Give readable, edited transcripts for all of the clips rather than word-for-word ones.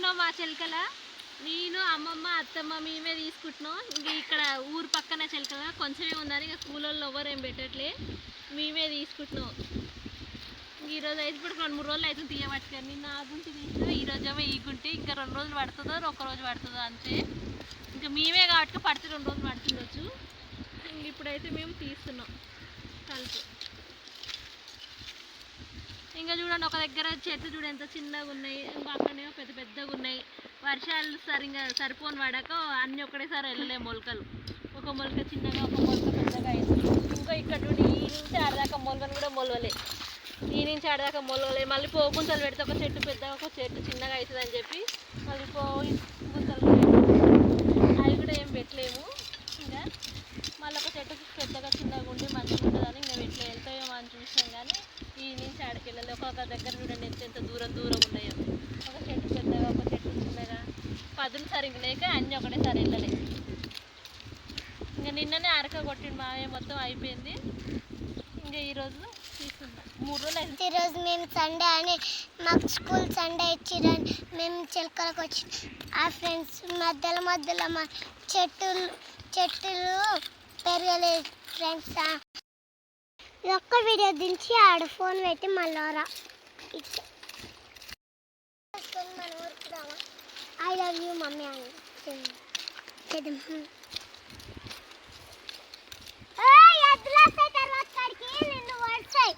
తీసుకుంటున్నాం మా చిలకల. నేను అమ్మమ్మ అత్తమ్మ మేమే తీసుకుంటున్నాం. ఇంక ఇక్కడ ఊరు పక్కన చిలకల కొంచెమే ఉందని ఇక కూలోళ్ళు ఎవరు ఏం పెట్టట్లే, మేమే తీసుకుంటున్నాం. ఈరోజు అయితే ఇప్పుడు 2-3 రోజులు అయితే తీయబట్టుకొని నిన్న ఆ గుంటి తీసినా, ఈరోజు ఏమో ఈ గుంటి. ఇంకా 2 రోజులు పడుతుందో 1 రోజు పడుతుందో అంతే. ఇంకా మేమే కాబట్టి పడితే 2 రోజులు పడుతుండొచ్చు. ఇప్పుడైతే మేము తీస్తున్నాం కలుపు. ఇంకా చూడండి ఒక దగ్గర చెట్లు చూడ ఎంత చిన్నగా ఉన్నాయి, పక్కనేమో పెద్ద పెద్దగా ఉన్నాయి. వర్షాలు సరిగ్గా సరిపోని పడక అన్నీ ఒకటేసారి వెళ్ళలేము మొలకలు. ఒక మొలక చిన్నగా ఒక మొలక పెద్దగా అవుతుంది. ఇంకా ఇక్కడ నుండి ఈ నుంచి ఆడదాకా మొలకలు కూడా మొలవలే, ఈ నుంచి ఆడదాకా మొలవలే. మళ్ళీ గుంతలు పెడితే ఒక చెట్టు పెద్దగా ఒక చెట్టు చిన్నగా అవుతుంది అని చెప్పి మళ్ళీ గుంతలు అవి కూడా ఏం పెట్టలేము. ఇంకా మళ్ళీ ఒక చెట్టు పెద్దగా చిన్నగా ఉండి మంచిగా ఉంటుందని ఇంకా ఇట్లా వెళ్తాయేమో అని చూసాం. కానీ ఈ నుంచి ఆడికి వెళ్ళాలి. ఒక్కొక్క దగ్గర చూడండి ఎంత దూరం ఉన్నాయో. ఒక చెట్టు పెద్దగా ఒక చెట్టు చిన్నగా పదులు సరిగ్గా లేక అన్నీ ఒకటేసారి వెళ్ళలేదు. ఇంకా నిన్ననే అరక కొట్టిండు మావయ్య, మొత్తం అయిపోయింది. ఇంకా ఈరోజు తీసుకుంటాం 3 రోజులు అయితే. ఈరోజు మేము సండే అని మాకు స్కూల్ సండే ఇచ్చిరని మేము చిలకలకు వచ్చి ఆ ఫ్రెండ్స్ మధ్యలో మా చెట్టులు పెరగలేదు ఫ్రెండ్స్. ఒక్క వీడియో దించి ఆడ ఫోన్ పెట్టి మళ్ళీ రా మన ఊరుకురామా. ఐ లవ్ యూ మమ్మీ అని ఎద్దులు వస్తాయి తర్వాత కాడికి నిన్ను వస్తాయి.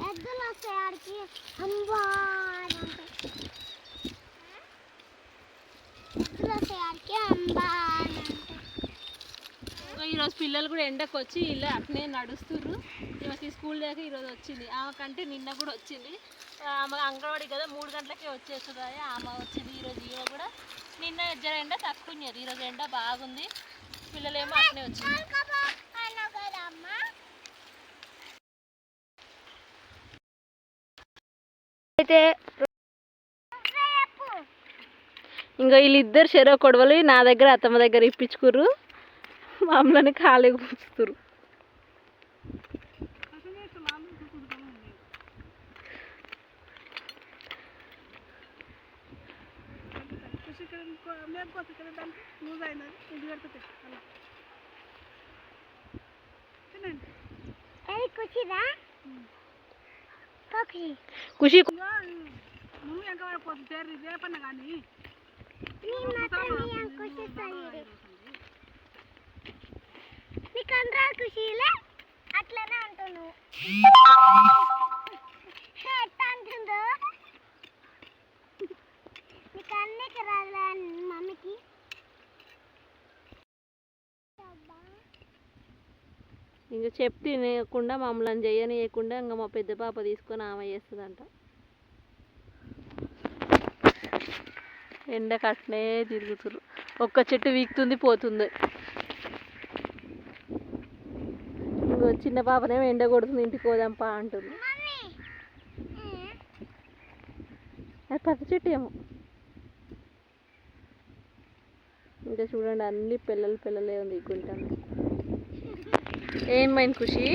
ఎద్దులు వస్తాయి ఆడికి అమ్మా అని ఉంటాయి. ఎద్దులు వస్తాయి ఆడికి అమ్మా అని ఉంటాయి. ఈరోజు పిల్లలు కూడా ఎండకు వచ్చి ఇలా అట్నే నడుస్తుర్రు. ఈమెకి స్కూల్ దాకా ఈరోజు వచ్చింది. ఆమెకంటే నిన్న కూడా వచ్చింది. ఆమె అంగన్వాడి కదా 3 గంటలకే వచ్చేస్తుంది. ఆమె వచ్చింది ఈరోజు. ఈమె కూడా నిన్న జర ఎండ తక్కువ ఉన్నది, ఈరోజు ఎండ బాగుంది. పిల్లలేమో అట్నే వచ్చింది. అయితే ఇంకా వీళ్ళిద్దరు చెరో కొడవలు నా దగ్గర అత్తమ్మ దగ్గర ఇప్పించుకుర్రు. మామూలని ఖాళీ కూర్చుతురు. ఖుషి ఖుషీలే అట్లనే అంటున్నావు. ఎట్లా అంటుందో నీకు అన్నికి రాదులే మమ్మీకి. ఇంకా చెప్తే తినకుండా మమ్మల్ని చేయనీయకుండా ఇంకా మా పెద్ద పాప తీసుకొని ఆమె చేస్తుందంట. ఎండ కట్నే తిరుగుతురు. ఒక్క చెట్టు వీక్తుంది పోతుంది. ఇంకో చిన్న పాపనేమో ఎండ కొడుతుంది, ఇంటికి పోదాంపా అంటుంది. అది పెద్ద చెట్టు ఏమో. ఇంకా చూడండి అన్ని పిల్లలే ఉంది ఈ గుంట. ఏమైంది ఖుషి?